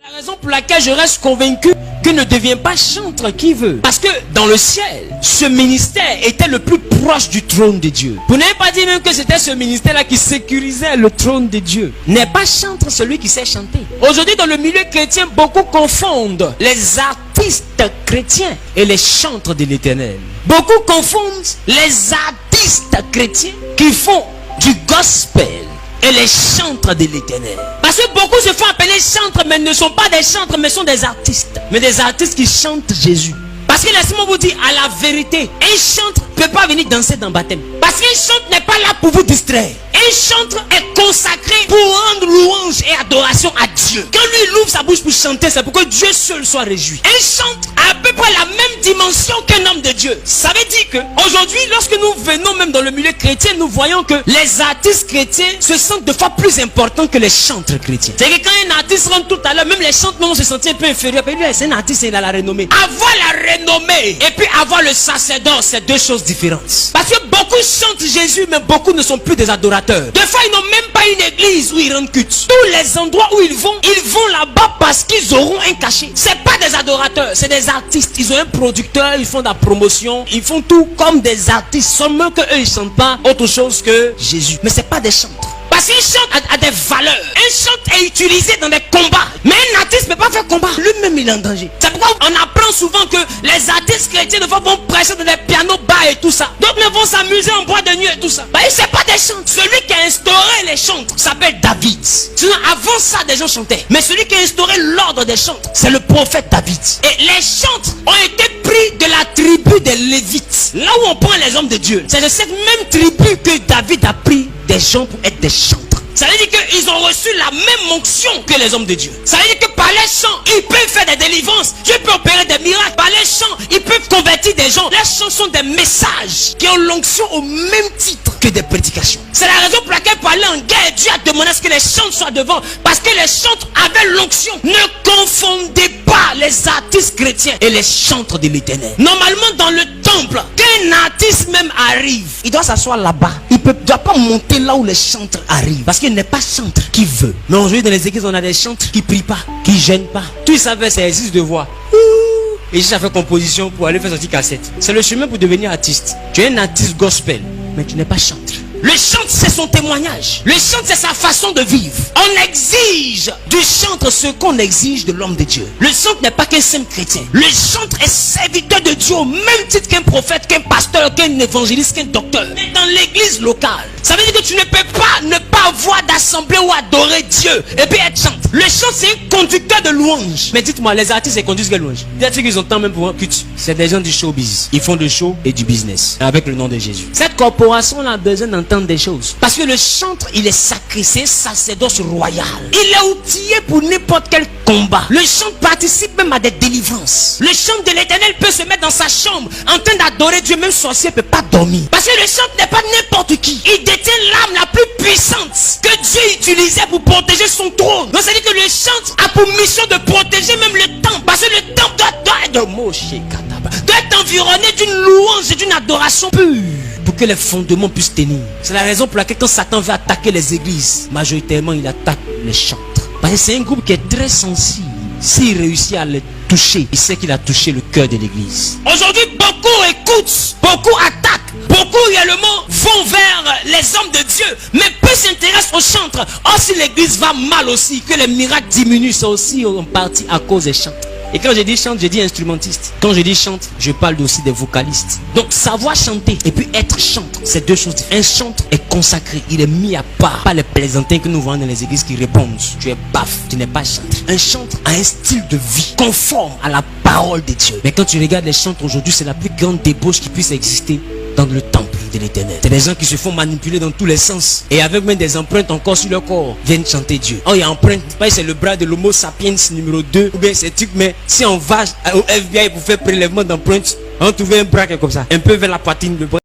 La raison pour laquelle je reste convaincu que ne devient pas chantre qui veut. Parce que dans le ciel, ce ministère était le plus proche du trône de Dieu. Vous n'avez pas dit même que c'était ce ministère-là qui sécurisait le trône de Dieu. N'est pas chantre celui qui sait chanter. Aujourd'hui, dans le milieu chrétien, beaucoup confondent les artistes chrétiens et les chantres de l'Éternel. Beaucoup confondent les artistes chrétiens qui font du gospel et les chantres de l'Éternel. Parce que beaucoup se font appeler chantres, mais ne sont pas des chantres, mais sont des artistes. Mais des artistes qui chantent Jésus. Parce que laissez-moi vous dire, à la vérité, un chantre ne peut pas venir danser dans le baptême. Parce qu'un chantre n'est pas là pour vous distraire. Un chantre est consacré pour rendre louange et adoration à Dieu. Quand lui il ouvre sa bouche pour chanter, c'est pour que Dieu seul soit réjoui. Un chantre a à peu près la même dimension qu'un homme de Dieu. Ça veut dire que aujourd'hui, lorsque nous venons même dans le milieu chrétien, nous voyons que les artistes chrétiens se sentent 2 fois plus importants que les chantres chrétiens. C'est que quand un artiste rentre tout à l'heure, même les chantres vont se sentir un peu inférieurs. C'est un artiste, il a la renommée. Avoir la renommée et puis avoir le sacerdoce, c'est 2 choses différentes. Parce que beaucoup chantent Jésus, mais beaucoup ne sont plus des adorateurs. Des fois, ils n'ont même pas une église où ils rendent culte. Tous les endroits où ils vont là-bas parce qu'ils auront un cachet. C'est pas des adorateurs, c'est des artistes. Ils ont un producteur, ils font de la promotion, ils font tout comme des artistes. Seulement que eux, ils chantent pas autre chose que Jésus. Mais c'est pas des chantres. Parce qu'un chant a des valeurs. Un chant est utilisé dans des combats. Mais un artiste ne peut pas faire combat. Lui-même, il est en danger. C'est pourquoi on apprend souvent que les artistes chrétiens de fois vont prêcher dans des pianos bas et tout ça. D'autres vont s'amuser en boîte de nuit et tout ça. Bah, c'est pas des chants. Celui qui a instauré les chantres s'appelle David. Sinon, avant ça, des gens chantaient. Mais celui qui a instauré l'ordre des chantres, c'est le prophète David. Et les chantres ont été pris de la tribu des Lévites. Là où on prend les hommes de Dieu. C'est de cette même tribu que David a pris des gens pour être des chantres. Ça veut dire qu'ils ont reçu la même onction que les hommes de Dieu. Ça veut dire que par les chants, ils peuvent faire des délivrances. Dieu peut opérer des miracles. Par les chants, ils peuvent convertir des gens. Les chants sont des messages qui ont l'onction au même titre que des prédications. C'est la raison pour laquelle parler en guerre, Dieu a demandé à ce que les chantres soient devant. Parce que les chantres avaient l'onction. Ne confondez pas les artistes chrétiens et les chantres de l'Éternel. Normalement, dans le temple, qu'un artiste même arrive, il doit s'asseoir là-bas. Il ne doit pas monter là où les chantres arrivent. Parce qu'il n'est pas chantre qui veut. Mais aujourd'hui, dans les églises, on a des chantres qui ne prient pas, qui ne gênent pas. Tout ils savaient, c'est exercice de voix. Et j'ai fait composition pour aller faire sortir cassette. C'est le chemin pour devenir artiste. Tu es un artiste gospel, mais tu n'es pas chantre. Le chantre, c'est son témoignage. Le chantre, c'est sa façon de vivre. On exige du chantre ce qu'on exige de l'homme de Dieu. Le chantre n'est pas qu'un simple chrétien. Le chantre est serviteur de Dieu au même titre qu'un prophète, qu'un pasteur, qu'un évangéliste, qu'un docteur. Mais dans l'église locale, ça veut dire que tu ne peux pas ne pas avoir d'assemblée ou adorer Dieu et puis être chantre. Le chantre, c'est un conducteur de louange. Mais dites-moi, les artistes, ils conduisent quelle louange? Peut-être qu'ils ont tant même pour un culte. C'est des gens du showbiz. Ils font du show et du business avec le nom de Jésus. Cette corporation a besoin d'entendre des choses. Parce que le chantre, il est sacré, c'est un sacerdoce royal. Il est outillé pour n'importe quel combat. Le chantre participe même à des délivrances. Le chantre de l'Éternel peut se mettre dans sa chambre en train d'adorer Dieu. Même sorcier ne peut pas dormir. Parce que le chantre n'est pas n'importe qui. Il détient l'arme la plus puissante que Dieu utilisait pour protéger son trône. Donc ça veut dire que le chantre a pour mission de protéger même le temple. Parce que le temple doit être environné d'une louange et d'une adoration pure pour que les fondements puissent tenir. C'est la raison pour laquelle quand Satan veut attaquer les églises, majoritairement il attaque les chantres. Parce que c'est un groupe qui est très sensible. S'il réussit à les toucher, il sait qu'il a touché le cœur de l'église. Aujourd'hui, beaucoup écoutent, beaucoup attaquent, beaucoup également vont vers les hommes de Dieu, mais peu s'intéressent aux chantres. Or, si l'église va mal aussi, que les miracles diminuent, c'est aussi en partie à cause des chantres. Et quand je dis chante, je dis instrumentiste. Quand je dis chante, je parle aussi des vocalistes. Donc savoir chanter et puis être chantre, c'est 2 choses différentes. Un chantre est consacré, il est mis à part. Pas les plaisantins que nous voyons dans les églises qui répondent. Tu es baf, tu n'es pas chantre. Un chantre a un style de vie conforme à la parole de Dieu. Mais quand tu regardes les chantres aujourd'hui, c'est la plus grande débauche qui puisse exister dans le temple de l'Éternel. C'est des gens qui se font manipuler dans tous les sens et avec même des empreintes encore sur leur corps viennent chanter Dieu. Oh, il y a empreinte, c'est le bras de l'homo sapiens numéro 2 ou bien c'est truc, mais si on va au FBI pour faire prélèvement d'empreintes, on trouve un bras comme ça, un peu vers la poitrine, le bras